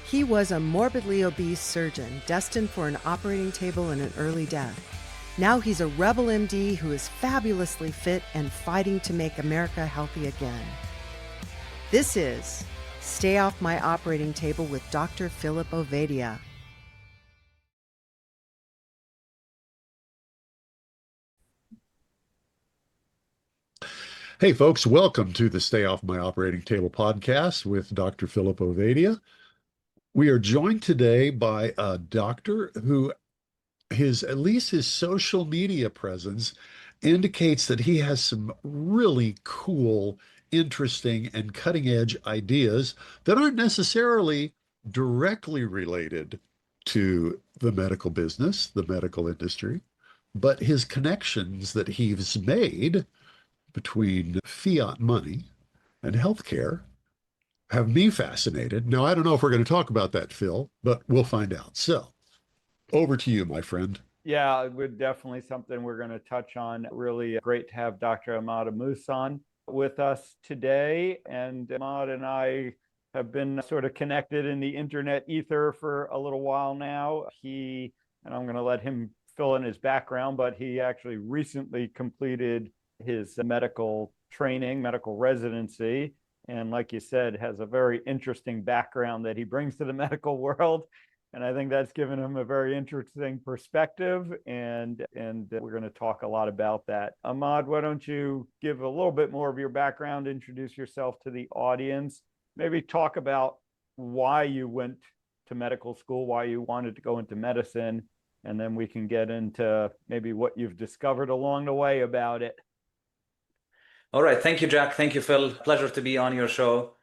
He was a morbidly obese surgeon destined for an operating table and an early death. Now he's a rebel MD who is fabulously fit and fighting to make America healthy again. This is Stay Off My Operating Table with Dr. Philip Ovadia. Hey, folks, welcome to the Stay Off My Operating Table podcast with Dr. Philip Ovadia. We are joined today by a doctor who at least his social media presence indicates that he has some really cool, interesting, and cutting edge ideas that aren't necessarily directly related to the medical business, the medical industry, but his connections that he's made between fiat money and healthcare have me fascinated. Now, I don't know if we're going to talk about that, Phil, but we'll find out. So, over to you, my friend. Yeah, it would definitely something we're going to touch on. Really great to have Dr. Ahmad Ammous on with us today. And Ahmad and I have been sort of connected in the internet ether for a little while now. And I'm going to let him fill in his background, but he actually recently completed his medical training, medical residency. And like you said, has a very interesting background that he brings to the medical world. And I think that's given him a very interesting perspective. And we're going to talk a lot about that. Ahmad, why don't you give a little bit more of your background, introduce yourself to the audience, maybe talk about why you went to medical school, why you wanted to go into medicine, and then we can get into maybe what you've discovered along the way about it. All right. Thank you, Jack. Thank you, Phil. Pleasure to be on your show.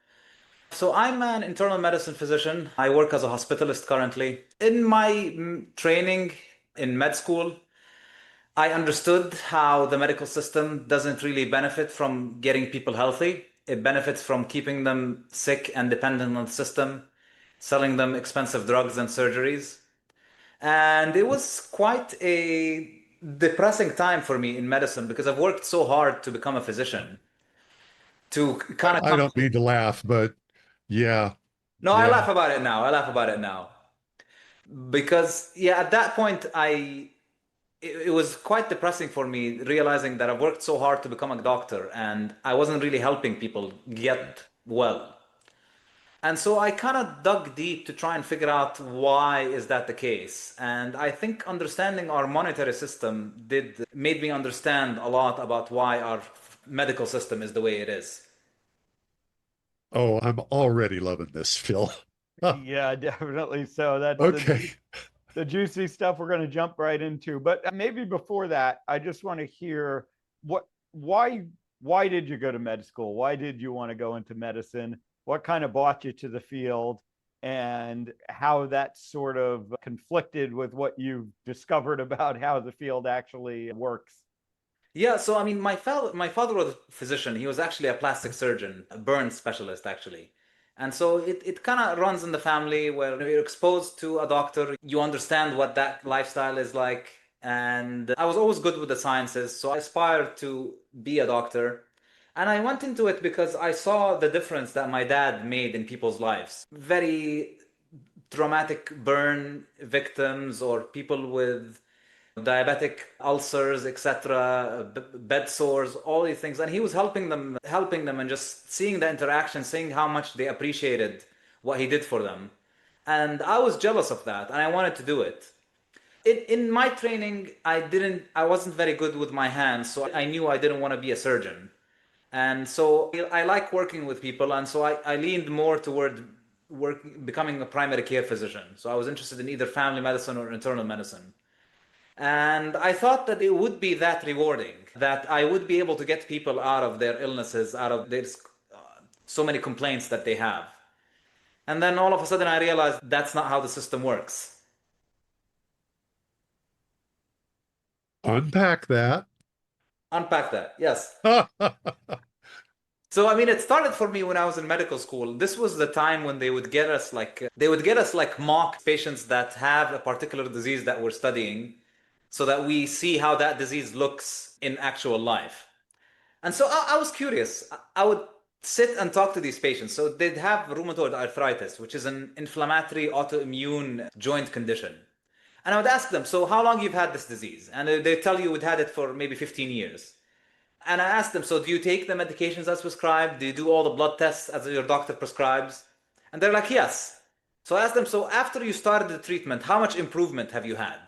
So I'm an internal medicine physician. I work as a hospitalist currently. In my training in med school, I understood how the medical system doesn't really benefit from getting people healthy. It benefits from keeping them sick and dependent on the system, selling them expensive drugs and surgeries. And it was quite a depressing time for me in medicine because I've worked so hard to become a physician to kind of I don't mean to laugh, but yeah, No, I yeah. laugh about it now. I laugh about it now because yeah, at that point it was quite depressing for me realizing that I've worked so hard to become a doctor and I wasn't really helping people get well. And so I kind of dug deep to try and figure out why is that the case. And I think understanding our monetary system did made me understand a lot about why our medical system is the way it is. Oh, I'm already loving this, Phil. Yeah, definitely. So that's Okay. the juicy stuff we're going to jump right into. But maybe before that, I just want to hear why did you go to med school? Why did you want to go into medicine? What kind of brought you to the field and how that sort of conflicted with what you discovered about how the field actually works? Yeah, so I mean, my father was a physician. He was actually a plastic surgeon, a burn specialist, actually. And so it kind of runs in the family where you're exposed to a doctor, you understand what that lifestyle is like. And I was always good with the sciences, so I aspired to be a doctor. And I went into it because I saw the difference that my dad made in people's lives. Very traumatic burn victims or people with diabetic ulcers, etc., bed sores, all these things. And he was helping them and just seeing the interaction, seeing how much they appreciated what he did for them. And I was jealous of that and I wanted to do it. In my training, I wasn't very good with my hands, so I knew I didn't want to be a surgeon. And so I like working with people, and so I leaned more toward becoming a primary care physician. So I was interested in either family medicine or internal medicine. And I thought that it would be that rewarding, that I would be able to get people out of their illnesses, out of their so many complaints that they have. And then all of a sudden I realized that's not how the system works. Unpack that. Unpack that, yes. So I mean, it started for me when I was in medical school. This was the time when they would get us like mock patients that have a particular disease that we're studying, so that we see how that disease looks in actual life. And so I was curious. I would sit and talk to these patients. So they'd have rheumatoid arthritis, which is an inflammatory autoimmune joint condition. And I would ask them, so how long you've had this disease? And they tell you we'd had it for maybe 15 years. And I asked them, so do you take the medications as prescribed? Do you do all the blood tests as your doctor prescribes? And they're like, yes. So I asked them, so after you started the treatment, how much improvement have you had?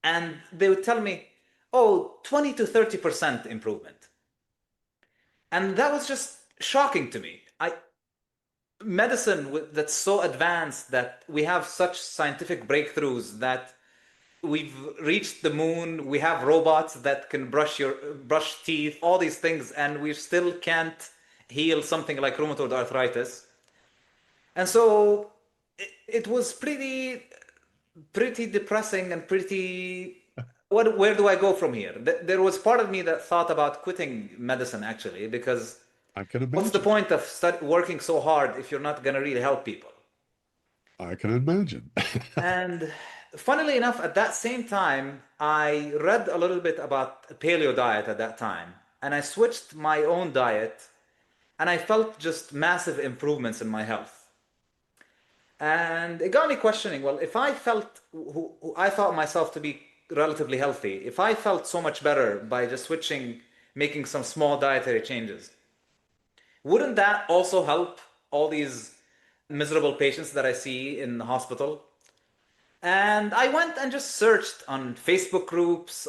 And they would tell me, oh, 20 to 30% improvement. And that was just shocking to me. Medicine that's so advanced, that we have such scientific breakthroughs, that we've reached the moon, we have robots that can brush teeth, all these things, and we still can't heal something like rheumatoid arthritis. And so it was pretty depressing and where do I go from here? There was part of me that thought about quitting medicine, actually, because I can imagine. what's the point of working so hard if you're not going to really help people? I can imagine. And funnily enough, at that same time, I read a little bit about a paleo diet at that time, and I switched my own diet, and I felt just massive improvements in my health. And it got me questioning, well, if I felt, who I thought myself to be relatively healthy, if I felt so much better by just switching, making some small dietary changes, wouldn't that also help all these miserable patients that I see in the hospital? And I went and just searched on Facebook groups,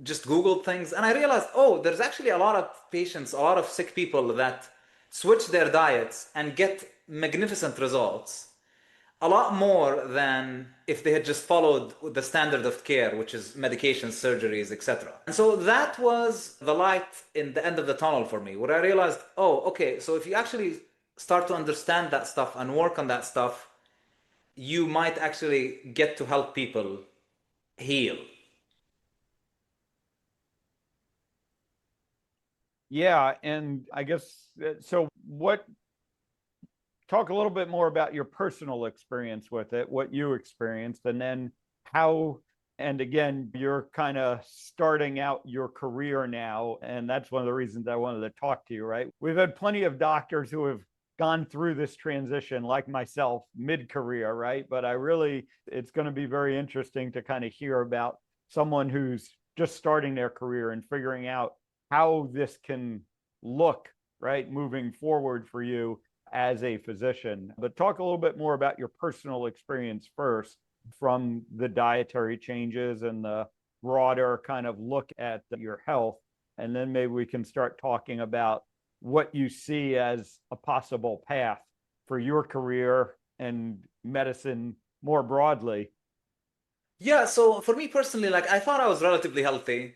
just Googled things, and I realized, oh, there's actually a lot of patients, a lot of sick people that switch their diets and get magnificent results, a lot more than if they had just followed the standard of care, which is medications, surgeries, etc. And so that was the light in the end of the tunnel for me, where I realized, oh, okay, so if you actually start to understand that stuff and work on that stuff, you might actually get to help people heal. Yeah, and I guess so. Talk a little bit more about your personal experience with it, what you experienced, and then how. And again, you're kind of starting out your career now, and that's one of the reasons I wanted to talk to you. Right? We've had plenty of doctors who have gone through this transition, like myself, mid-career, right? But it's going to be very interesting to kind of hear about someone who's just starting their career and figuring out how this can look, right, moving forward for you as a physician. But talk a little bit more about your personal experience first, from the dietary changes and the broader kind of look at your health. And then maybe we can start talking about what you see as a possible path for your career and medicine more broadly. Yeah, so for me personally, like, I thought I was relatively healthy,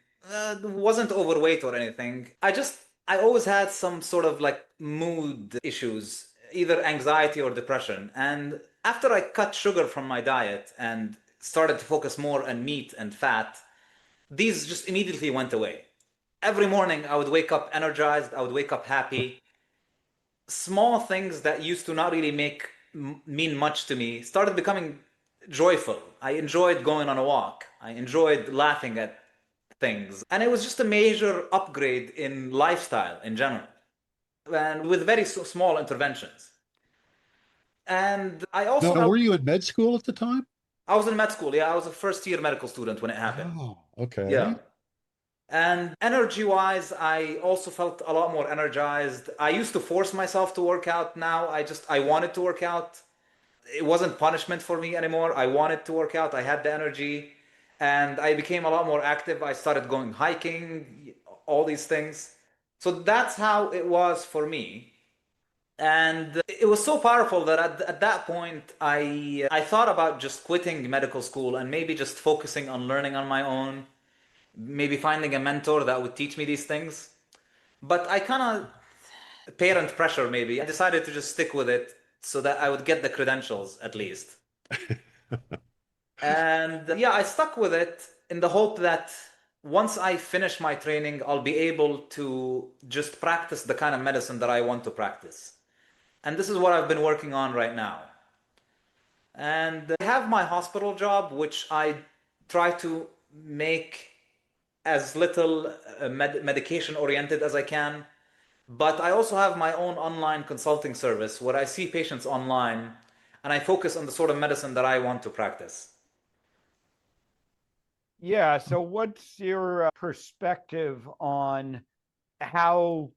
wasn't overweight or anything. I always had some sort of like mood issues, either anxiety or depression. And after I cut sugar from my diet and started to focus more on meat and fat, these just immediately went away. Every morning I would wake up energized, I would wake up happy. Small things that used to not really mean much to me started becoming joyful. I enjoyed going on a walk. I enjoyed laughing at things. And it was just a major upgrade in lifestyle in general, and with very small interventions. And I also Now, were you in med school at the time? I was in med school. Yeah, I was a first year medical student when it happened. Oh, okay. Yeah. And energy wise, I also felt a lot more energized. I used to force myself to work out. Now I wanted to work out. It wasn't punishment for me anymore. I wanted to work out. I had the energy, and I became a lot more active. I started going hiking, all these things. So that's how it was for me. And it was so powerful that at that point, I thought about just quitting medical school and maybe just focusing on learning on my own, maybe finding a mentor that would teach me these things. But I kind of, parent pressure maybe, I decided to just stick with it so that I would get the credentials at least. And yeah, I stuck with it in the hope that once I finish my training, I'll be able to just practice the kind of medicine that I want to practice. And this is what I've been working on right now. And I have my hospital job, which I try to make as little medication oriented as I can. But I also have my own online consulting service where I see patients online and I focus on the sort of medicine that I want to practice. Yeah. So, what's your perspective on how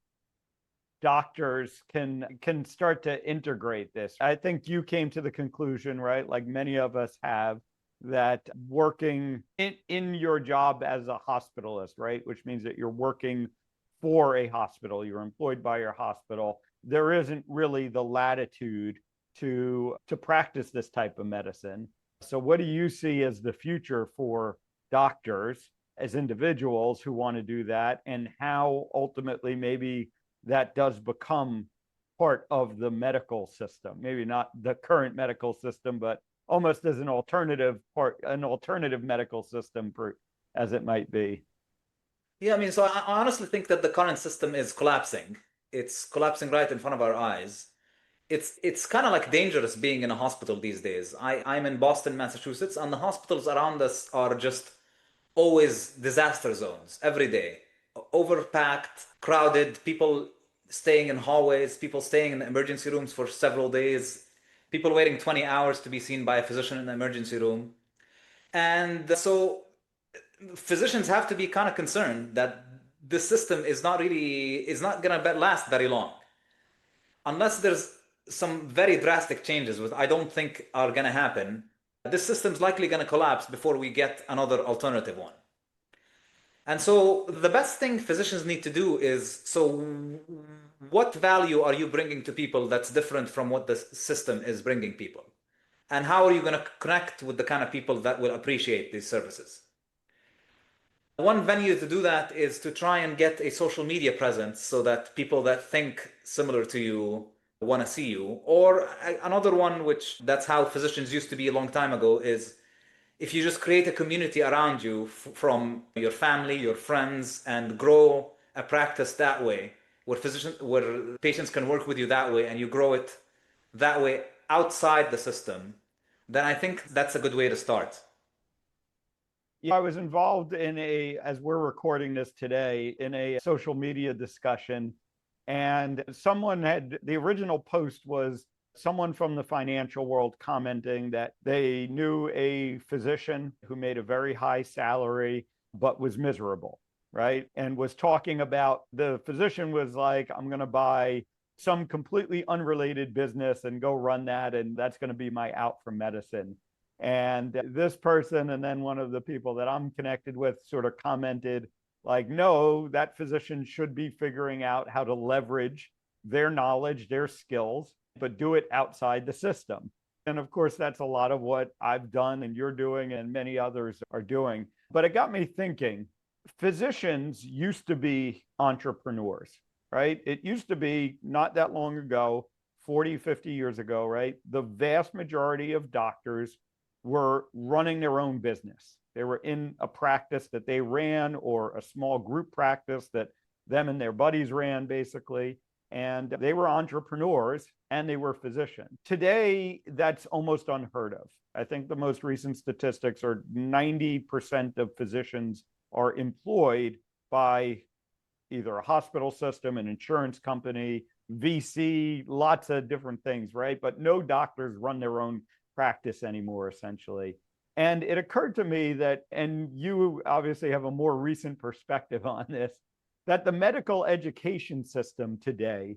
doctors can start to integrate this? I think you came to the conclusion, right, like many of us have, that working in your job as a hospitalist, right, which means that you're working for a hospital, you're employed by your hospital, there isn't really the latitude to practice this type of medicine. So what do you see as the future for doctors as individuals who want to do that, and how ultimately maybe that does become part of the medical system? Maybe not the current medical system, but almost as an alternative medical system, as it might be. Yeah, I mean, so I honestly think that the current system is collapsing. It's collapsing right in front of our eyes. It's kind of like dangerous being in a hospital these days. I'm in Boston, Massachusetts, and the hospitals around us are just always disaster zones every day. Overpacked, crowded, people staying in hallways, people staying in the emergency rooms for several days, people waiting 20 hours to be seen by a physician in the emergency room. And so physicians have to be kind of concerned that this system is not going to last very long unless there's some very drastic changes, which I don't think are going to happen. This system's likely going to collapse before we get another alternative one. And so the best thing physicians need to do is, so what value are you bringing to people that's different from what the system is bringing people? And how are you going to connect with the kind of people that will appreciate these services? One venue to do that is to try and get a social media presence so that people that think similar to you want to see you. Or another one, which that's how physicians used to be a long time ago, is if you just create a community around you from your family, your friends, and grow a practice that way, where patients can work with you that way, and you grow it that way outside the system, then I think that's a good way to start. Yeah, I was involved as we're recording this today, in a social media discussion, and the original post was someone from the financial world commenting that they knew a physician who made a very high salary but was miserable, right? And was talking about, the physician was like, I'm going to buy some completely unrelated business and go run that, and that's going to be my out from medicine. And this person, and then one of the people that I'm connected with, sort of commented like, no, that physician should be figuring out how to leverage their knowledge, their skills, but do it outside the system. And of course, that's a lot of what I've done and you're doing and many others are doing. But it got me thinking, physicians used to be entrepreneurs, right? It used to be, not that long ago, 40, 50 years ago, right? The vast majority of doctors were running their own business. They were in a practice that they ran, or a small group practice that them and their buddies ran, basically. And they were entrepreneurs and they were physicians. Today, that's almost unheard of. I think the most recent statistics are 90% of physicians are employed by either a hospital system, an insurance company, VC, lots of different things, right? But no doctors run their own practice anymore, essentially. And it occurred to me that, and you obviously have a more recent perspective on this, that the medical education system today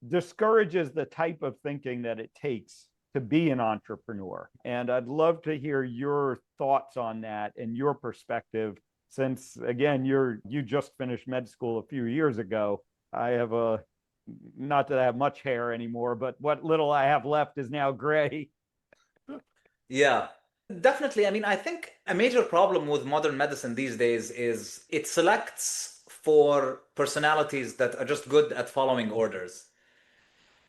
discourages the type of thinking that it takes to be an entrepreneur. And I'd love to hear your thoughts on that and your perspective, since again, you just finished med school a few years ago. I have not that I have much hair anymore, but what little I have left is now gray. Yeah, definitely. I mean, I think a major problem with modern medicine these days is it selects for personalities that are just good at following orders.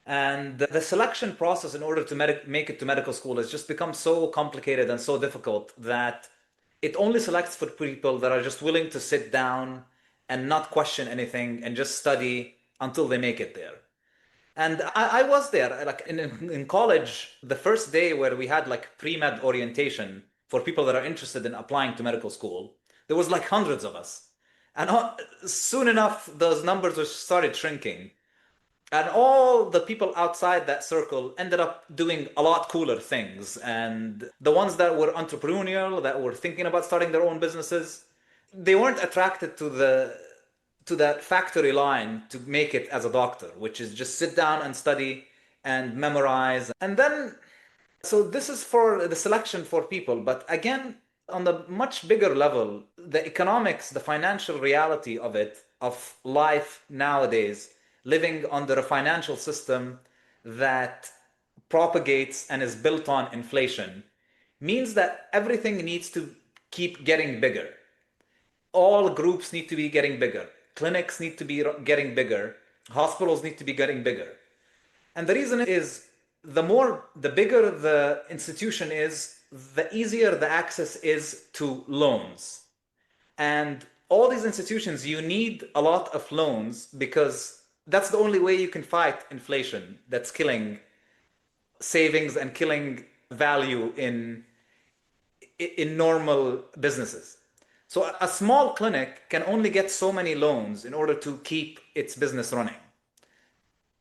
And the selection process in order to make it to medical school has just become so complicated and so difficult that it only selects for people that are just willing to sit down and not question anything and just study until they make it there. And I was there, like in college, the first day where we had like pre-med orientation for people that are interested in applying to medical school, there was like hundreds of us. And soon enough, those numbers started shrinking. And all the people outside that circle ended up doing a lot cooler things. And the ones that were entrepreneurial, that were thinking about starting their own businesses, they weren't attracted to that factory line to make it as a doctor, which is just sit down and study and memorize. And then, so this is for the selection for people. But again, on the much bigger level, the economics, the financial reality of it, of life nowadays, living under a financial system that propagates and is built on inflation, means that everything needs to keep getting bigger. All groups need to be getting bigger. Clinics need to be getting bigger. Hospitals need to be getting bigger. And the reason is the bigger the institution is, the easier the access is to loans. And all these institutions, you need a lot of loans because that's the only way you can fight inflation that's killing savings and killing value in normal businesses. So a small clinic can only get so many loans in order to keep its business running.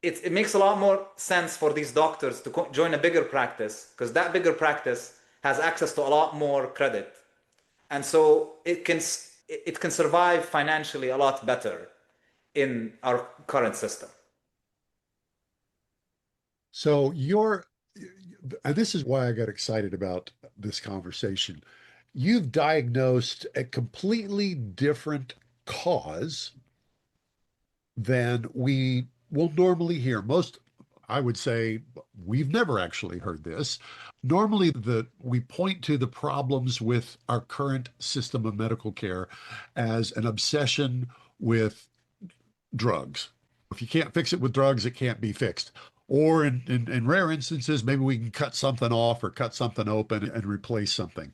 It makes a lot more sense for these doctors to join a bigger practice because that bigger practice has access to a lot more credit. And so it can survive financially a lot better in our current system. So and this is why I got excited about this conversation. You've diagnosed a completely different cause than we will normally hear. I would say, we've never actually heard this. Normally, we point to the problems with our current system of medical care as an obsession with drugs. If you can't fix it with drugs, it can't be fixed. Or in rare instances, maybe we can cut something off or cut something open and replace something.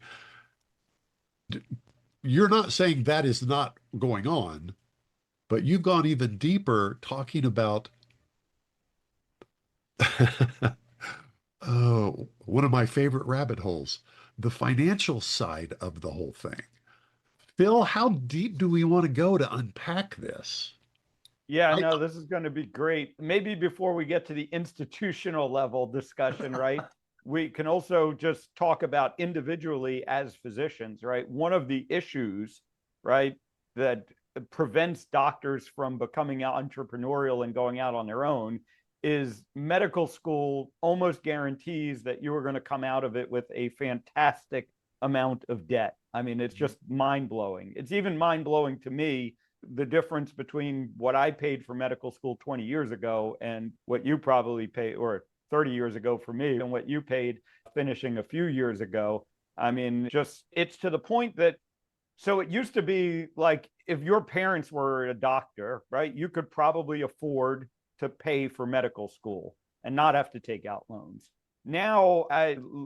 You're not saying that is not going on, but you've gone even deeper talking about oh, one of my favorite rabbit holes, the financial side of the whole thing. Phil, how deep do we want to go to unpack this? Yeah, no, this is going to be great. Maybe before we get to the institutional level discussion, right? We can also just talk about individually as physicians, right? One of the issues, right, that prevents doctors from becoming entrepreneurial and going out on their own is medical school almost guarantees that you are going to come out of it with a fantastic amount of debt. I mean, it's just mind blowing. It's even mind blowing to me the difference between what I paid for medical school 20 years ago and what you probably paid, or 30 years ago for me, and what you paid finishing a few years ago. I mean, just it's to the point that, so it used to be like if your parents were a doctor, right, you could probably afford to pay for medical school and not have to take out loans. Now,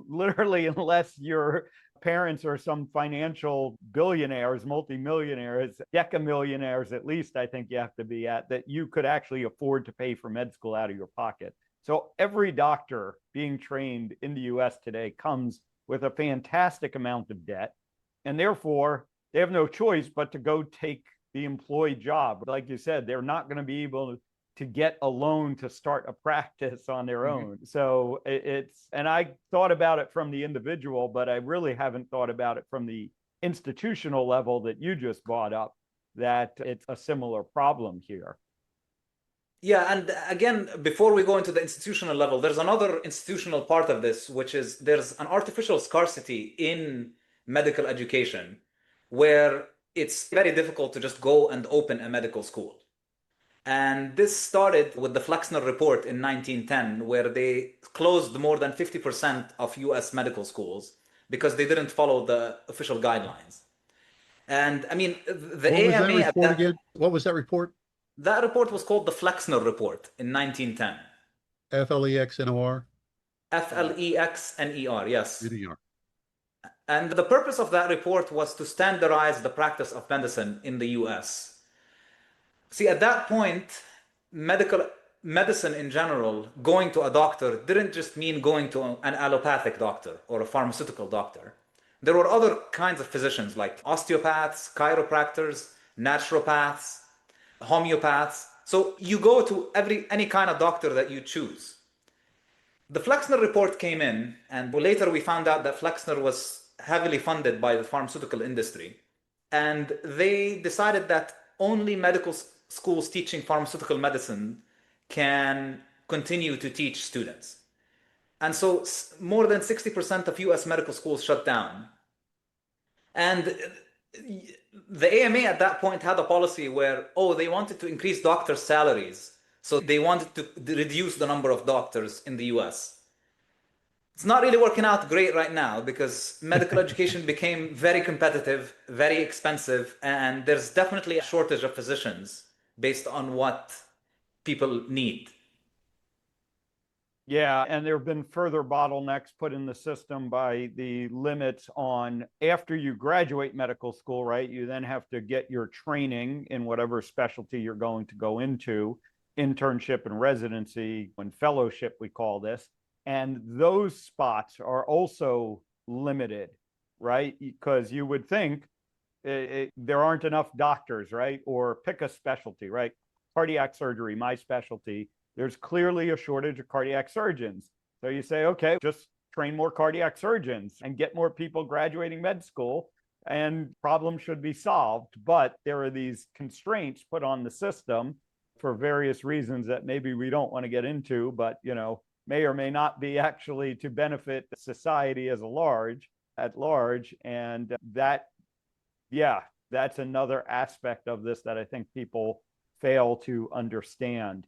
literally, unless you're parents are some financial billionaires, multimillionaires, decamillionaires, at least I think you have to be at, that you could actually afford to pay for med school out of your pocket. So every doctor being trained in the US today comes with a fantastic amount of debt. And therefore, they have no choice but to go take the employed job. Like you said, they're not going to be able to get a loan to start a practice on their own. So and I thought about it from the individual, but I really haven't thought about it from the institutional level that you just brought up, that it's a similar problem here. Yeah, and again, before we go into the institutional level, there's another institutional part of this, which is there's an artificial scarcity in medical education where it's very difficult to just go and open a medical school. And this started with the Flexner Report in 1910, where they closed more than 50% of US medical schools because they didn't follow the official guidelines. And I mean, the What was that AMA report again? What was that report? That report was called the Flexner Report in 1910. Flexnor? Flexner, yes. NER. And the purpose of that report was to standardize the practice of medicine in the US. See, at that point, medicine in general, going to a doctor didn't just mean going to an allopathic doctor or a pharmaceutical doctor. There were other kinds of physicians like osteopaths, chiropractors, naturopaths, homeopaths. So you go to any kind of doctor that you choose. The Flexner Report came in, and later we found out that Flexner was heavily funded by the pharmaceutical industry. And they decided that only medical schools teaching pharmaceutical medicine can continue to teach students. And so more than 60% of US medical schools shut down. And the AMA at that point had a policy where, they wanted to increase doctors' salaries. So they wanted to reduce the number of doctors in the US. It's not really working out great right now because medical education became very competitive, very expensive, and there's definitely a shortage of physicians based on what people need. Yeah, and there have been further bottlenecks put in the system by the limits on after you graduate medical school, right? You then have to get your training in whatever specialty you're going to go into, internship and residency and fellowship, we call this. And those spots are also limited, right? Because you would think there aren't enough doctors, right? Or pick a specialty, right? Cardiac surgery, my specialty. There's clearly a shortage of cardiac surgeons. So you say, okay, just train more cardiac surgeons and get more people graduating med school and problems should be solved. But there are these constraints put on the system for various reasons that maybe we don't want to get into, but, may or may not be actually to benefit society at large. And that's another aspect of this that I think people fail to understand.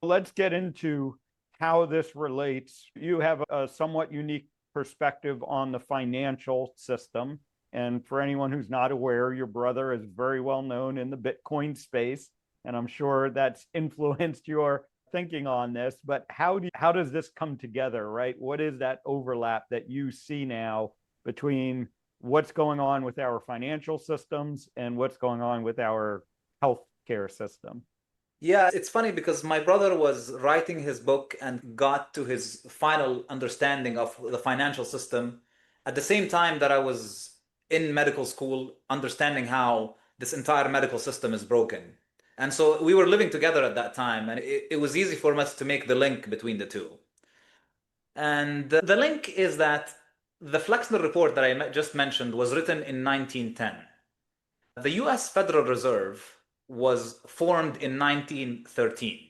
Let's get into how this relates. You have a somewhat unique perspective on the financial system. And for anyone who's not aware, your brother is very well known in the Bitcoin space. And I'm sure that's influenced your thinking on this. But how does this come together, right? What is that overlap that you see now between what's going on with our financial systems and what's going on with our healthcare system? Yeah, it's funny because my brother was writing his book and got to his final understanding of the financial system at the same time that I was in medical school, understanding how this entire medical system is broken. And so we were living together at that time, and it was easy for us to make the link between the two. And the link is that the Flexner Report that I just mentioned was written in 1910. The US Federal Reserve was formed in 1913.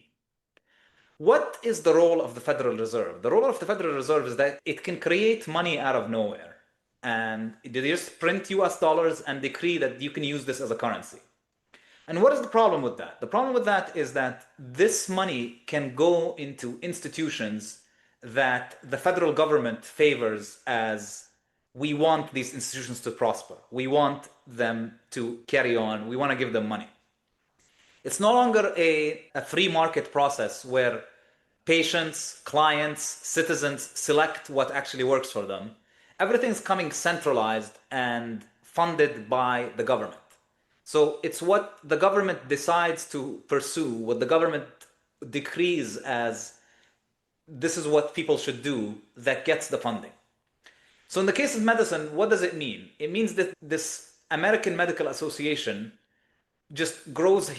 What is the role of the Federal Reserve? The role of the Federal Reserve is that it can create money out of nowhere. And they just print US dollars and decree that you can use this as a currency. And what is the problem with that? The problem with that is that this money can go into institutions that the federal government favors as we want these institutions to prosper. We want them to carry on. We want to give them money. It's no longer a free market process where patients, clients, citizens select what actually works for them. Everything's coming centralized and funded by the government. So it's what the government decides to pursue, what the government decrees as this is what people should do, that gets the funding. So in the case of medicine, what does it mean? It means that this American Medical Association just grows,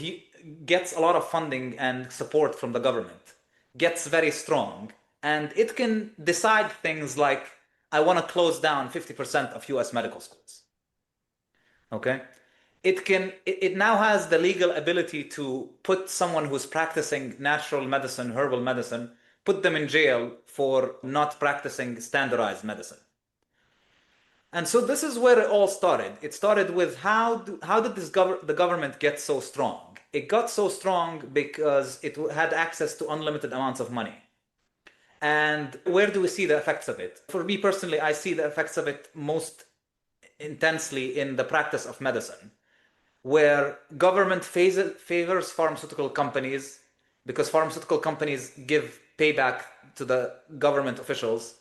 gets a lot of funding and support from the government, gets very strong, and it can decide things like, I want to close down 50% of US medical schools. Okay? It now has the legal ability to put someone who's practicing natural medicine, herbal medicine, put them in jail for not practicing standardized medicine. And so this is where it all started. It started with how did the government get so strong? It got so strong because it had access to unlimited amounts of money. And where do we see the effects of it? For me personally, I see the effects of it most intensely in the practice of medicine, where government favors pharmaceutical companies because pharmaceutical companies give payback to the government officials.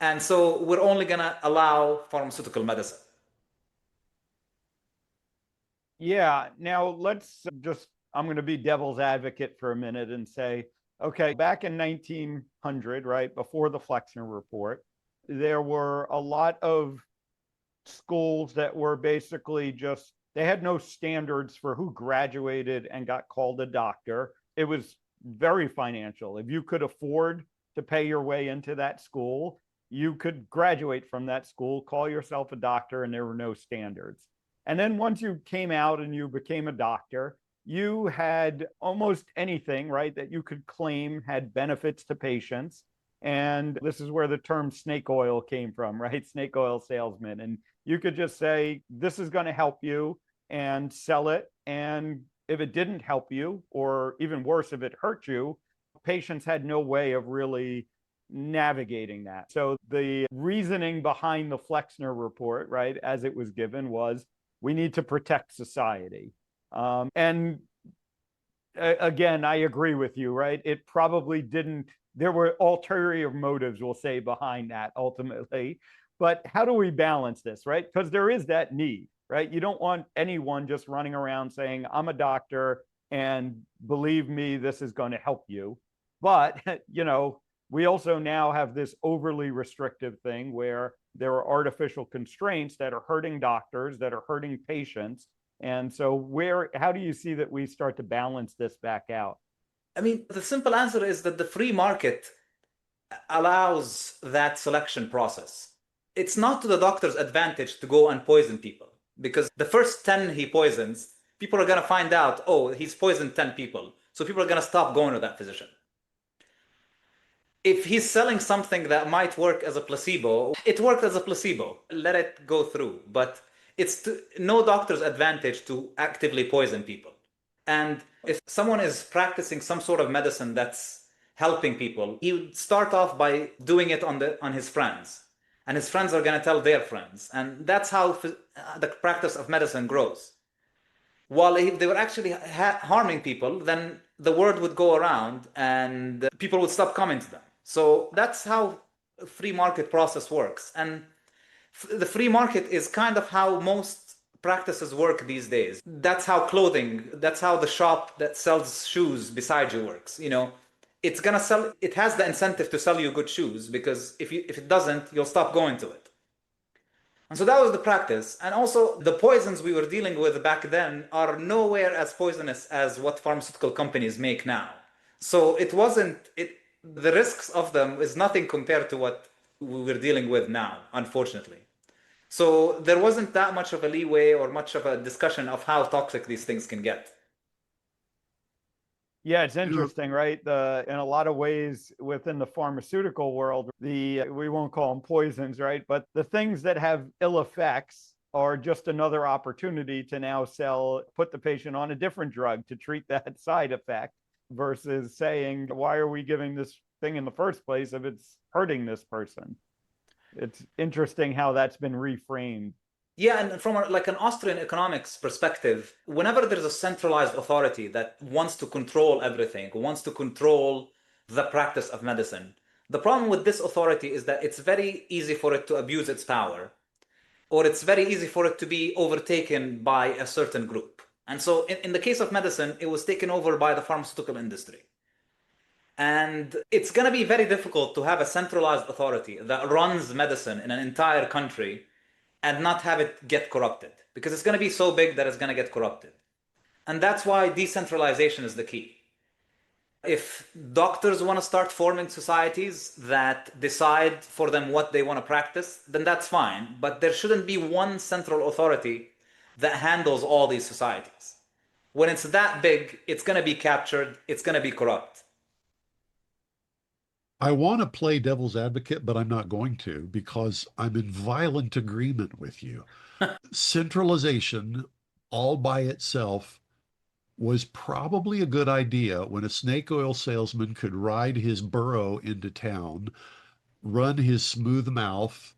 And so we're only going to allow pharmaceutical medicine. Yeah. Now I'm going to be devil's advocate for a minute and say, okay, back in 1900, right, before the Flexner Report, there were a lot of schools that were basically they had no standards for who graduated and got called a doctor. it was very financial. If you could afford to pay your way into that school, you could graduate from that school, call yourself a doctor, and there were no standards. And then once you came out and you became a doctor, you had almost anything, right, that you could claim had benefits to patients. And this is where the term snake oil came from, right? Snake oil salesman. And you could just say, this is going to help you, and sell it. And if it didn't help you, or even worse, if it hurt you, patients had no way of really navigating that. So the reasoning behind the Flexner Report, right, as it was given, was we need to protect society. And again, I agree with you, right? It probably didn't, there were ulterior motives, we'll say, behind that ultimately. But how do we balance this, right? Because there is that need, right? You don't want anyone just running around saying, I'm a doctor and believe me, this is going to help you. But, you know, we also now have this overly restrictive thing where there are artificial constraints that are hurting doctors, that are hurting patients. And so how do you see that we start to balance this back out? I mean, the simple answer is that the free market allows that selection process. It's not to the doctor's advantage to go and poison people, because the first 10 he poisons, people are going to find out, oh, he's poisoned 10 people. So people are going to stop going to that physician. If he's selling something that might work as a placebo, it worked as a placebo. Let it go through. But it's to no doctor's advantage to actively poison people. And if someone is practicing some sort of medicine that's helping people, he would start off by doing it on his friends. And his friends are going to tell their friends. And that's how the practice of medicine grows. While if they were actually harming people, then the word would go around and people would stop coming to them. So that's how free market process works. And the free market is kind of how most practices work these days. That's how clothing, that's how the shop that sells shoes beside you works. You know, it's gonna sell, it has the incentive to sell you good shoes, because if it doesn't, you'll stop going to it. And so that was the practice. And also the poisons we were dealing with back then are nowhere as poisonous as what pharmaceutical companies make now. So the risks of them is nothing compared to what we were dealing with now, unfortunately. So there wasn't that much of a leeway or much of a discussion of how toxic these things can get. Yeah, it's interesting, right? In a lot of ways within the pharmaceutical world, we won't call them poisons, right? But the things that have ill effects are just another opportunity to now put the patient on a different drug to treat that side effect, versus saying, why are we giving this thing in the first place if it's hurting this person? It's interesting how that's been reframed. Yeah, and from an Austrian economics perspective, whenever there's a centralized authority that wants to control everything, wants to control the practice of medicine, the problem with this authority is that it's very easy for it to abuse its power, or it's very easy for it to be overtaken by a certain group. And so in the case of medicine, it was taken over by the pharmaceutical industry. And it's going to be very difficult to have a centralized authority that runs medicine in an entire country and not have it get corrupted, because it's going to be so big that it's going to get corrupted. And that's why decentralization is the key. If doctors want to start forming societies that decide for them what they want to practice, then that's fine. But there shouldn't be one central authority that handles all these societies. When it's that big, it's going to be captured, it's going to be corrupt. I want to play devil's advocate, but I'm not going to, because I'm in violent agreement with you. Centralization all by itself was probably a good idea when a snake oil salesman could ride his burro into town, run his smooth mouth,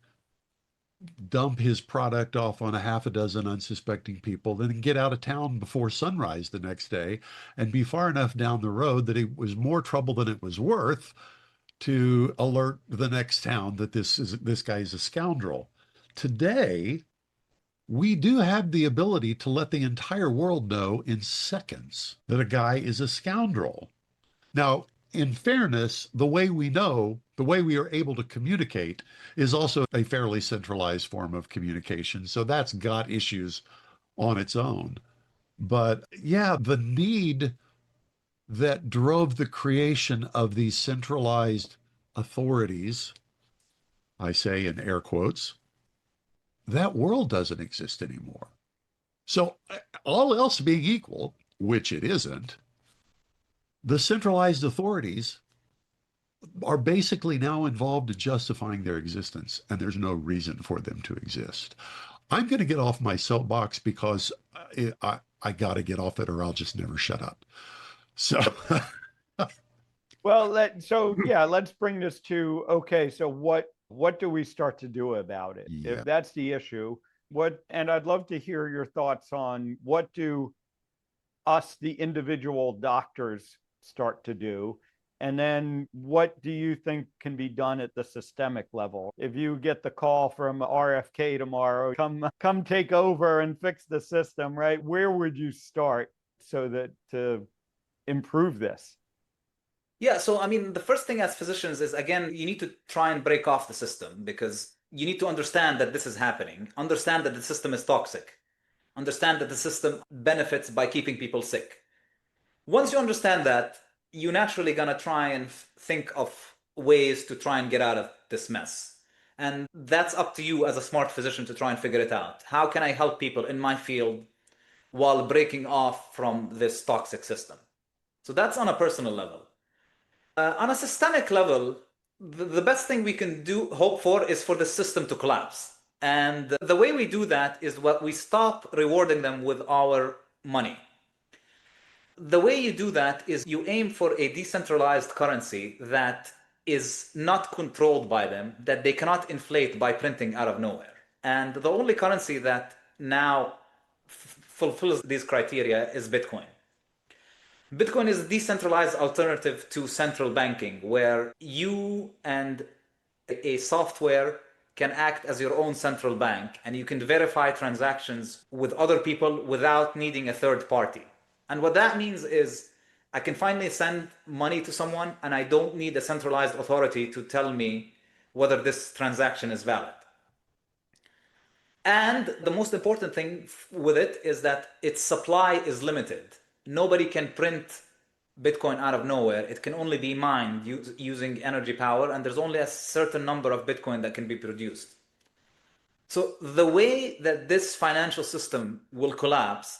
dump his product off on a half a dozen unsuspecting people, then get out of town before sunrise the next day and be far enough down the road that it was more trouble than it was worth to alert the next town that this guy is a scoundrel. Today, we do have the ability to let the entire world know in seconds that a guy is a scoundrel. Now, in fairness, the way we are able to communicate is also a fairly centralized form of communication. So that's got issues on its own. But yeah, the need that drove the creation of these centralized authorities, I say in air quotes, that world doesn't exist anymore. So, all else being equal, which it isn't, the centralized authorities are basically now involved in justifying their existence, and there's no reason for them to exist. I'm going to get off my soapbox because I got to get off it or I'll just never shut up. So, Well, let's bring this to, okay, so what do we start to do about it? Yeah. If that's the issue, and I'd love to hear your thoughts on what do us, the individual doctors, start to do? And then what do you think can be done at the systemic level? If you get the call from RFK tomorrow, come take over and fix the system, right? Where would you start so that to improve this? Yeah, so I mean, the first thing as physicians is, again, you need to try and break off the system, because you need to understand that this is happening, understand that the system is toxic, understand that the system benefits by keeping people sick. Once you understand that, you're naturally going to try and think of ways to try and get out of this mess. And that's up to you as a smart physician to try and figure it out. How can I help people in my field while breaking off from this toxic system? So that's on a personal level. On a systemic level, the best thing we can hope for, is for the system to collapse. And the way we do that is what we stop rewarding them with our money. The way you do that is you aim for a decentralized currency that is not controlled by them, that they cannot inflate by printing out of nowhere. And the only currency that now fulfills these criteria is Bitcoin. Bitcoin is a decentralized alternative to central banking, where you and a software can act as your own central bank, and you can verify transactions with other people without needing a third party. And what that means is I can finally send money to someone, and I don't need a centralized authority to tell me whether this transaction is valid. And the most important thing with it is that its supply is limited. Nobody can print Bitcoin out of nowhere. It can only be mined using energy power, and there's only a certain number of Bitcoin that can be produced. So the way that this financial system will collapse,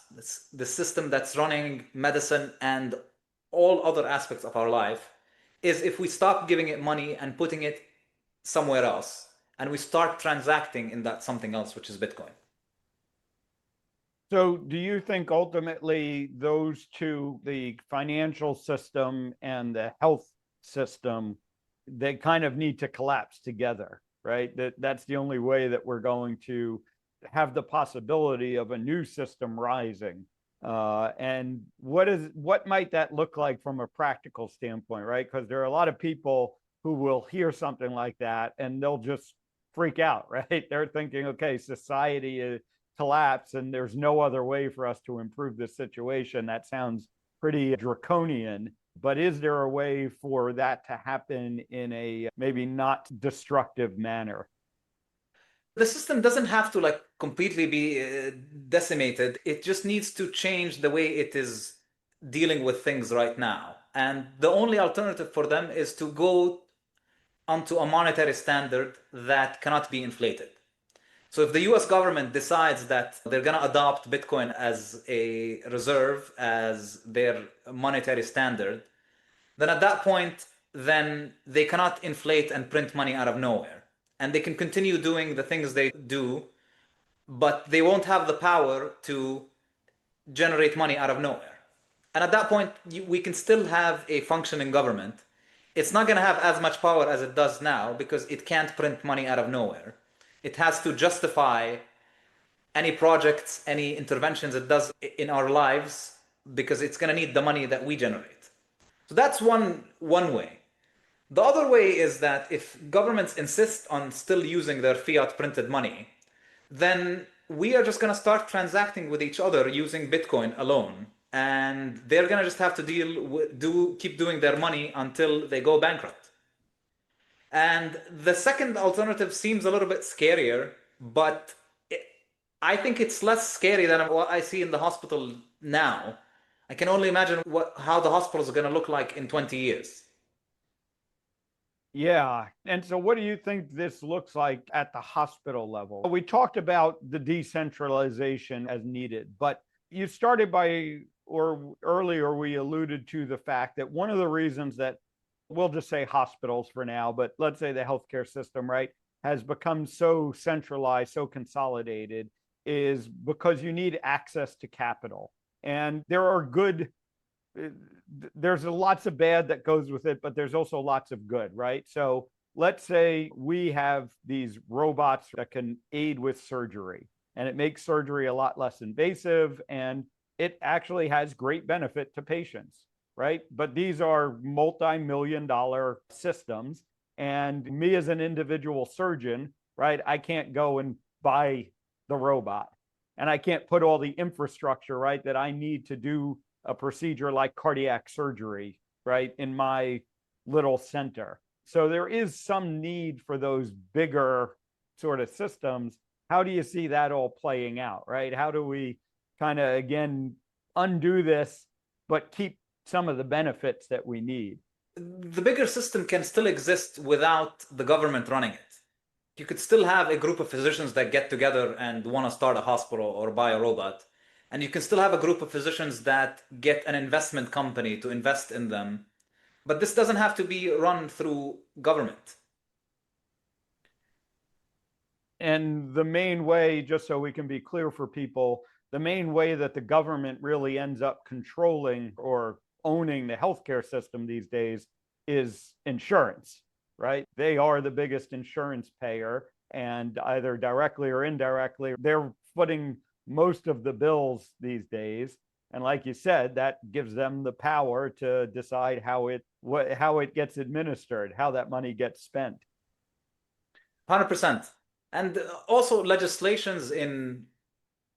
the system that's running medicine and all other aspects of our life, is if we stop giving it money and putting it somewhere else, and we start transacting in that something else, which is Bitcoin. So do you think ultimately those two, the financial system and the health system, they kind of need to collapse together, right? That's the only way that we're going to have the possibility of a new system rising. And what might that look like from a practical standpoint, right? Because there are a lot of people who will hear something like that and they'll just freak out, right? They're thinking, okay, society is collapse and there's no other way for us to improve this situation. That sounds pretty draconian, but is there a way for that to happen in a maybe not destructive manner? The system doesn't have to completely be decimated. It just needs to change the way it is dealing with things right now. And the only alternative for them is to go onto a monetary standard that cannot be inflated. So if the US government decides that they're going to adopt Bitcoin as a reserve, as their monetary standard, then at that point, then they cannot inflate and print money out of nowhere. And they can continue doing the things they do, but they won't have the power to generate money out of nowhere. And at that point, we can still have a functioning government. It's not going to have as much power as it does now because it can't print money out of nowhere. It has to justify any projects, any interventions it does in our lives because it's going to need the money that we generate. So that's one way. The other way is that if governments insist on still using their fiat printed money, then we are just going to start transacting with each other using Bitcoin alone. And they're going to just have to keep doing their money until they go bankrupt. And the second alternative seems a little bit scarier, but I think it's less scary than what I see in the hospital now. I can only imagine how the hospitals are going to look like in 20 years. Yeah. And so what do you think this looks like at the hospital level? We talked about the decentralization as needed, but you started by, or earlier we alluded to the fact that one of the reasons that, we'll just say hospitals for now, but let's say the healthcare system, right, has become so centralized, so consolidated, is because you need access to capital. And there are there's lots of bad that goes with it, but there's also lots of good, right? So let's say we have these robots that can aid with surgery, and it makes surgery a lot less invasive, and it actually has great benefit to patients, right? But these are multi-million-dollar systems, and me as an individual surgeon, right, I can't go and buy the robot, and I can't put all the infrastructure, right, that I need to do a procedure like cardiac surgery, right, in my little center. So there is some need for those bigger sort of systems. How do you see that all playing out, right? How do we kind of, again, undo this, but keep some of the benefits that we need? The bigger system can still exist without the government running it. You could still have a group of physicians that get together and want to start a hospital or buy a robot. And you can still have a group of physicians that get an investment company to invest in them. But this doesn't have to be run through government. And the main way, just so we can be clear for people, the main way that the government really ends up controlling or owning the healthcare system these days is insurance, right? They are the biggest insurance payer, and either directly or indirectly, they're footing most of the bills these days. And like you said, that gives them the power to decide how it gets administered, how that money gets spent. 100%. And also legislations in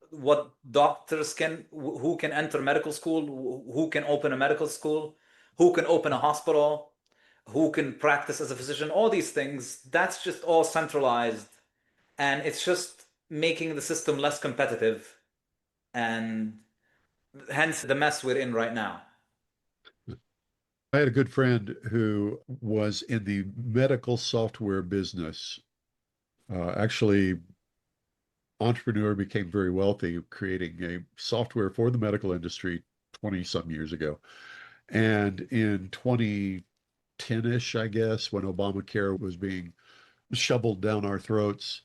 what doctors who can enter medical school, who can open a medical school, who can open a hospital, who can practice as a physician, all these things, that's just all centralized. And it's just making the system less competitive, and hence the mess we're in right now. I had a good friend who was in the medical software business. Actually, entrepreneur, became very wealthy, creating a software for the medical industry 20 some years ago. And in 2010-ish, I guess, when Obamacare was being shoveled down our throats,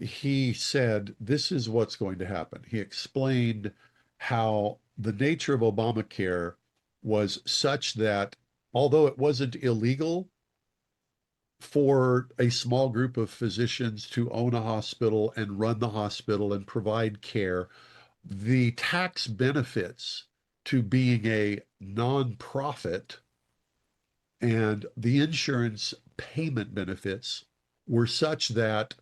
he said, this is what's going to happen. He explained how the nature of Obamacare was such that although it wasn't illegal for a small group of physicians to own a hospital and run the hospital and provide care, the tax benefits to being a nonprofit and the insurance payment benefits were such that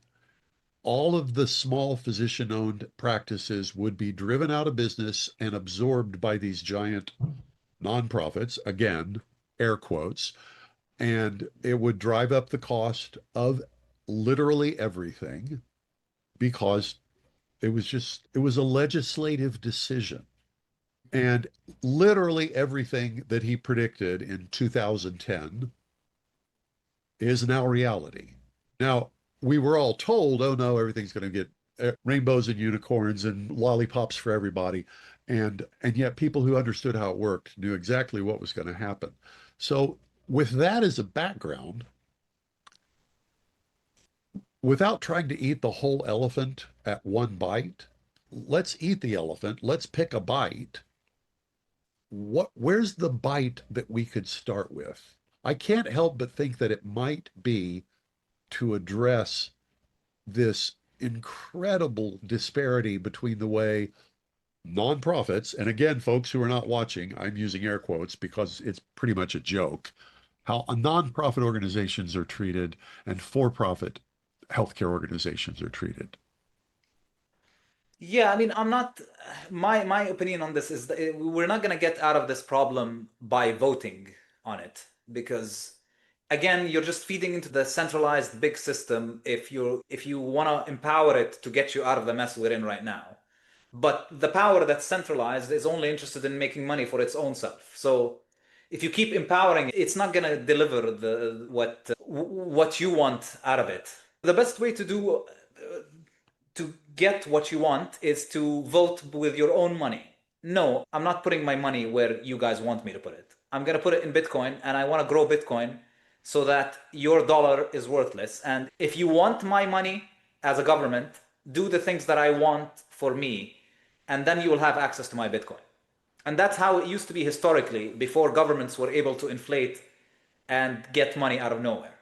all of the small physician-owned practices would be driven out of business and absorbed by these giant nonprofits, again, air quotes, and it would drive up the cost of literally everything because it was a legislative decision. And literally everything that he predicted in 2010 is now reality. Now, we were all told, oh no, everything's going to get rainbows and unicorns and lollipops for everybody. And yet people who understood how it worked knew exactly what was going to happen. So with that as a background, without trying to eat the whole elephant at one bite, let's eat the elephant. Let's pick a bite. Where's the bite that we could start with? I can't help but think that it might be to address this incredible disparity between the way nonprofits, and again, folks who are not watching, I'm using air quotes because it's pretty much a joke, how nonprofit organizations are treated and for-profit healthcare organizations are treated. Yeah, I mean, I'm not, my opinion on this is that we're not going to get out of this problem by voting on it, because again, you're just feeding into the centralized big system if you want to empower it to get you out of the mess we're in right now. But the power that's centralized is only interested in making money for its own self. So if you keep empowering, it's not going to deliver what you want out of it. The best way to get what you want is to vote with your own money. No, I'm not putting my money where you guys want me to put it. I'm going to put it in Bitcoin, and I want to grow Bitcoin so that your dollar is worthless. And if you want my money as a government, do the things that I want for me, and then you will have access to my Bitcoin. And that's how it used to be historically, before governments were able to inflate and get money out of nowhere.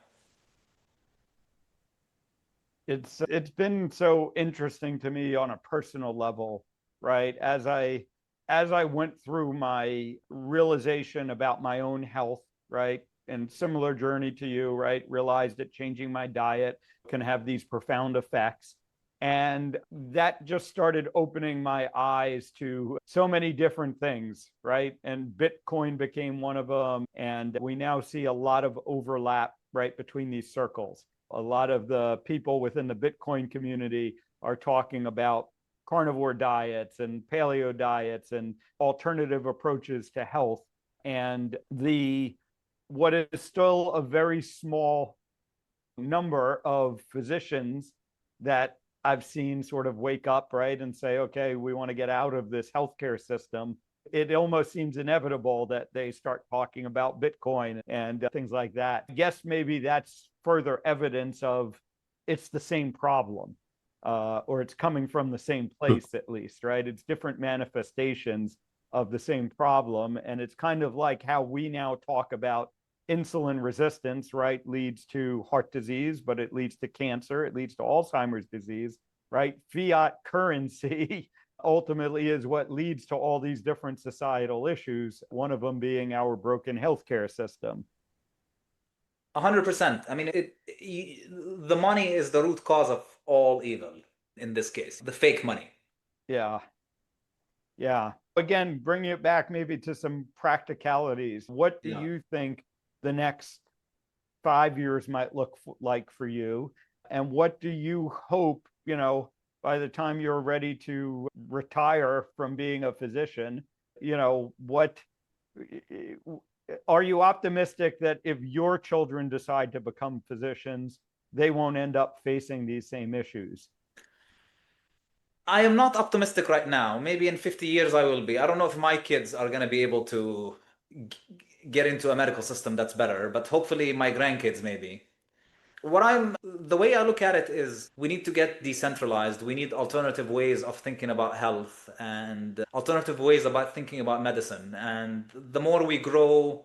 It's been so interesting to me on a personal level, right? As I went through my realization about my own health, right? And similar journey to you, right? Realized that changing my diet can have these profound effects. And that just started opening my eyes to so many different things, right? And Bitcoin became one of them. And we now see a lot of overlap, right, between these circles. A lot of the people within the Bitcoin community are talking about carnivore diets and paleo diets and alternative approaches to health. And what is still a very small number of physicians that I've seen sort of wake up, right, and say, okay, we want to get out of this healthcare system. It almost seems inevitable that they start talking about Bitcoin and things like that. I guess maybe that's further evidence of it's the same problem, or it's coming from the same place at least, right? It's different manifestations of the same problem. And it's kind of like how we now talk about insulin resistance, right, leads to heart disease, but it leads to cancer, it leads to Alzheimer's disease, right? Fiat currency ultimately is what leads to all these different societal issues, one of them being our broken healthcare system. 100%. I mean, the money is the root cause of all evil in this case, the fake money. Yeah. Yeah. Again, bringing it back maybe to some practicalities. What do you think the next 5 years might look like for you? And what do you hope, by the time you're ready to retire from being a physician, what are you optimistic that if your children decide to become physicians, they won't end up facing these same issues? I am not optimistic right now. Maybe in 50 years I will be. I don't know if my kids are going to be able to get into a medical system that's better, but hopefully my grandkids maybe. The way I look at it is we need to get decentralized. We need alternative ways of thinking about health and alternative ways about thinking about medicine. And the more we grow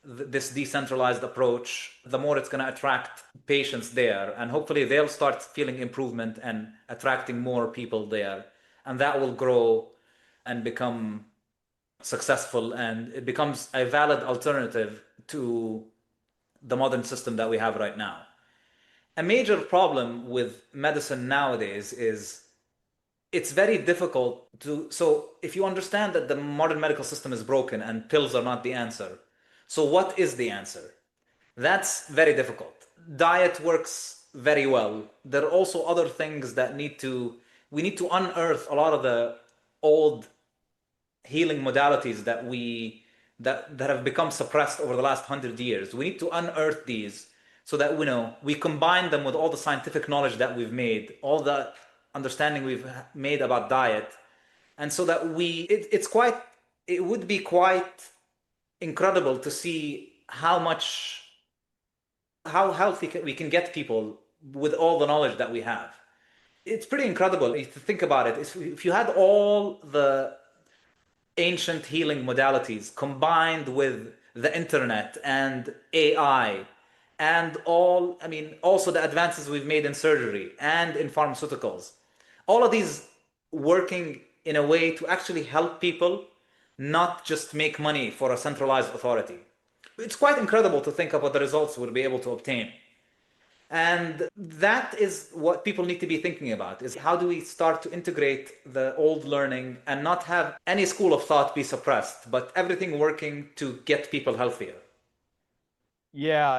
this decentralized approach, the more it's going to attract patients there. And hopefully they'll start feeling improvement and attracting more people there. And that will grow and become successful, and it becomes a valid alternative to the modern system that we have right now. A major problem with medicine nowadays is it's very difficult so if you understand that the modern medical system is broken and pills are not the answer, so what is the answer? That's very difficult. Diet works very well. There are also other things that we need to unearth a lot of the old healing modalities that have become suppressed over the last 100 years. We need to unearth these so that we combine them with all the scientific knowledge that we've made, all the understanding we've made about diet, and so that it would be quite incredible to see how healthy we can get people with all the knowledge that we have. It's pretty incredible if you think about it. If you had all the ancient healing modalities combined with the internet and AI and also the advances we've made in surgery and in pharmaceuticals, all of these working in a way to actually help people, not just make money for a centralized authority. It's quite incredible to think about the results we'll be able to obtain. And that is what people need to be thinking about, is how do we start to integrate the old learning and not have any school of thought be suppressed, but everything working to get people healthier. Yeah,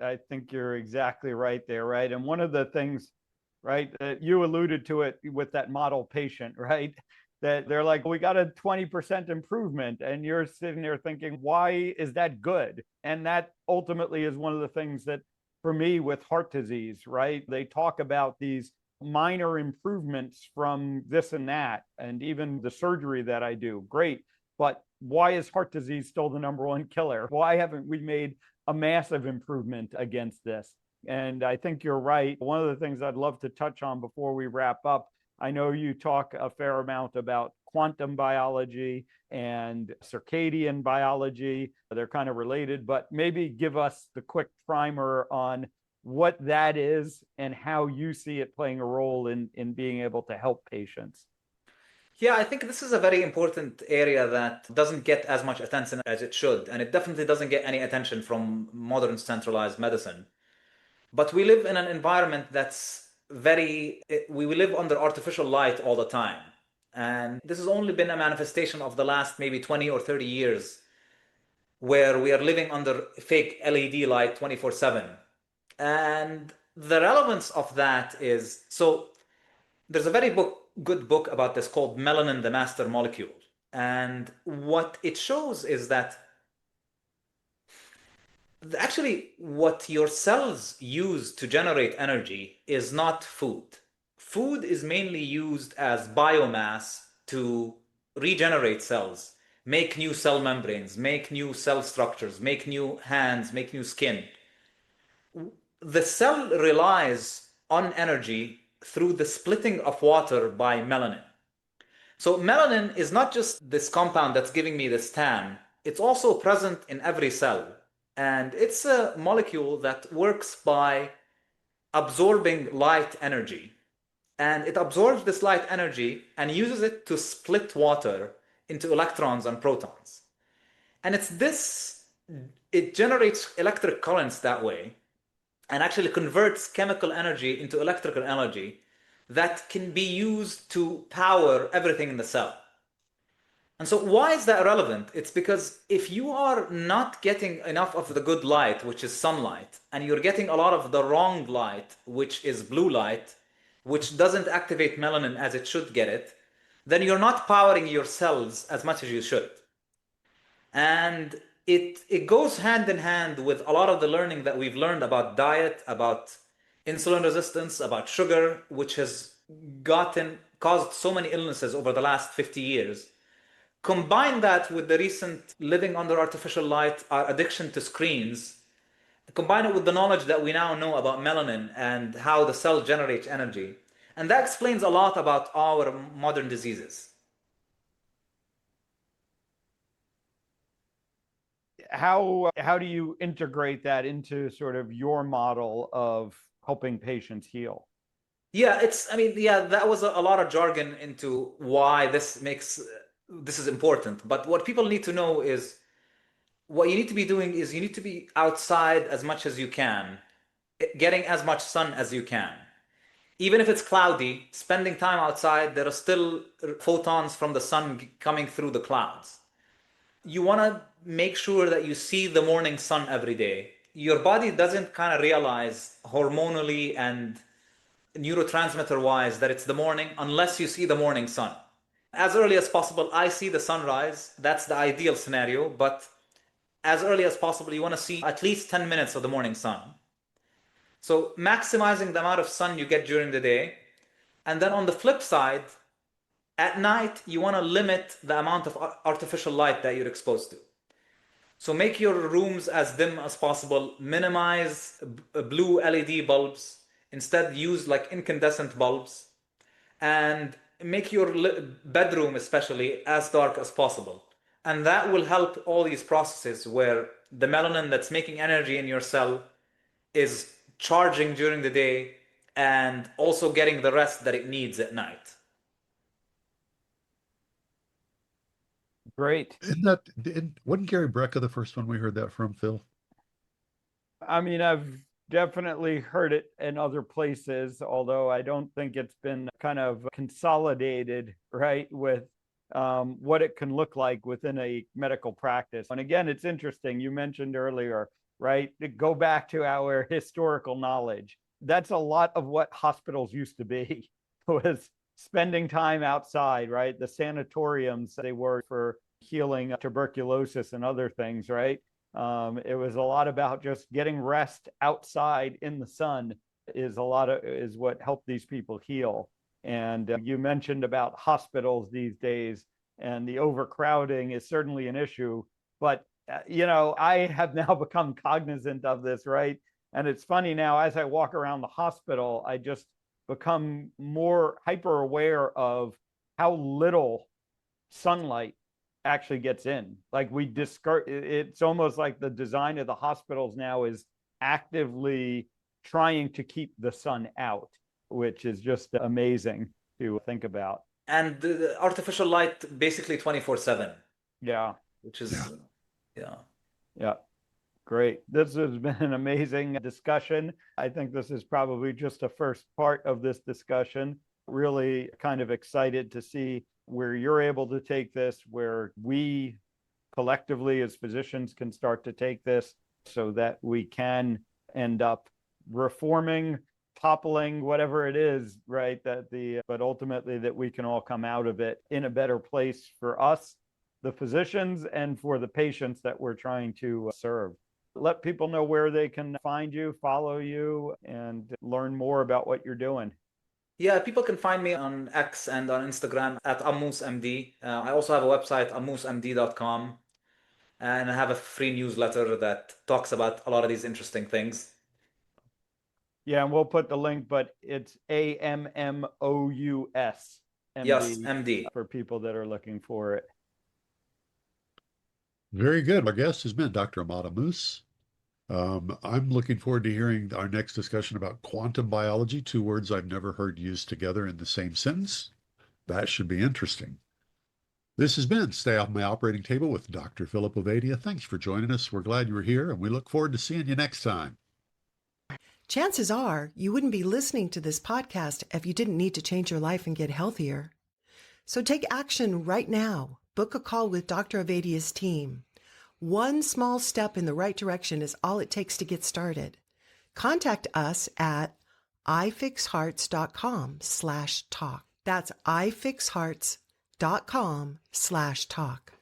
I think you're exactly right there, right? And one of the things, right, that you alluded to it with that model patient, right? that they're like, we got a 20% improvement. And you're sitting there thinking, why is that good? And that ultimately is one of the things that, for me, with heart disease, right? They talk about these minor improvements from this and that, and even the surgery that I do. Great. But why is heart disease still the number one killer? Why haven't we made a massive improvement against this? And I think you're right. One of the things I'd love to touch on before we wrap up, I know you talk a fair amount about quantum biology and circadian biology. They're kind of related, but maybe give us the quick primer on what that is and how you see it playing a role in being able to help patients. Yeah, I think this is a very important area that doesn't get as much attention as it should, and it definitely doesn't get any attention from modern centralized medicine. But we live in an environment that's we live under artificial light all the time. And this has only been a manifestation of the last maybe 20 or 30 years where we are living under fake LED light 24/7. And the relevance of that is, so there's a very good book about this called Melanin, the Master Molecule. And what it shows is that actually what your cells use to generate energy is not food. Food is mainly used as biomass to regenerate cells, make new cell membranes, make new cell structures, make new hands, make new skin. The cell relies on energy through the splitting of water by melanin. So melanin is not just this compound that's giving me this tan, it's also present in every cell. And it's a molecule that works by absorbing light energy. And it absorbs this light energy and uses it to split water into electrons and protons. And it generates electric currents that way and actually converts chemical energy into electrical energy that can be used to power everything in the cell. And so why is that relevant? It's because if you are not getting enough of the good light, which is sunlight, and you're getting a lot of the wrong light, which is blue light, which doesn't activate melanin as it should get it, then you're not powering your cells as much as you should. And it goes hand in hand with a lot of the learning that we've learned about diet, about insulin resistance, about sugar, which has caused so many illnesses over the last 50 years. Combine that with the recent living under artificial light, our addiction to screens, combine it with the knowledge that we now know about melanin and how the cell generates energy. And that explains a lot about our modern diseases. How do you integrate that into sort of your model of helping patients heal? Yeah, that was a lot of jargon into why this is important. But what people need to know is what you need to be doing is you need to be outside as much as you can, getting as much sun as you can. Even if it's cloudy, spending time outside, there are still photons from the sun coming through the clouds. You want to make sure that you see the morning sun every day. Your body doesn't kind of realize hormonally and neurotransmitter wise that it's the morning unless you see the morning sun. As early as possible, I see the sunrise. That's the ideal scenario, but as early as possible, you want to see at least 10 minutes of the morning sun. So maximizing the amount of sun you get during the day. And then on the flip side, at night, you want to limit the amount of artificial light that you're exposed to. So make your rooms as dim as possible, minimize blue LED bulbs, instead use like incandescent bulbs, and make your bedroom especially as dark as possible. And that will help all these processes where the melanin that's making energy in your cell is charging during the day and also getting the rest that it needs at night. Great. Wasn't Gary Brecka the first one we heard that from, Phil? I mean, I've definitely heard it in other places, although I don't think it's been kind of consolidated, right, with what it can look like within a medical practice. And again, it's interesting. You mentioned earlier, right, to go back to our historical knowledge. That's a lot of what hospitals used to be, was spending time outside, right? The sanatoriums, they were for healing tuberculosis and other things, right? It was a lot about just getting rest outside in the sun is what helped these people heal. And you mentioned about hospitals these days, and the overcrowding is certainly an issue. But I have now become cognizant of this, right? And it's funny now, as I walk around the hospital, I just become more hyper aware of how little sunlight actually gets in. Like it's almost like the design of the hospitals now is actively trying to keep the sun out, which is just amazing to think about. And the artificial light basically 24/7. Yeah. Which is, yeah. Yeah. Great. This has been an amazing discussion. I think this is probably just a first part of this discussion. Really kind of excited to see where you're able to take this, where we collectively as physicians can start to take this so that we can end up reforming, toppling, whatever it is, right? But ultimately that we can all come out of it in a better place for us, the physicians, and for the patients that we're trying to serve. Let people know where they can find you, follow you, and learn more about what you're doing. Yeah, people can find me on X and on Instagram at Ammous MD. I also have a website, ammousmd.com, and I have a free newsletter that talks about a lot of these interesting things. Yeah, and we'll put the link, but it's AMMOUS MD. Yes, MD. For people that are looking for it. Very good. Our guest has been Dr. Ahmad Ammous. I'm looking forward to hearing our next discussion about quantum biology, two words I've never heard used together in the same sentence. That should be interesting. This has been Stay Off My Operating Table with Dr. Philip Ovadia. Thanks for joining us. We're glad you were here, and we look forward to seeing you next time. Chances are you wouldn't be listening to this podcast if you didn't need to change your life and get healthier. So take action right now. Book a call with Dr. Ovadia's team. One small step in the right direction is all it takes to get started. Contact us at ifixhearts.com/talk. That's ifixhearts.com/talk.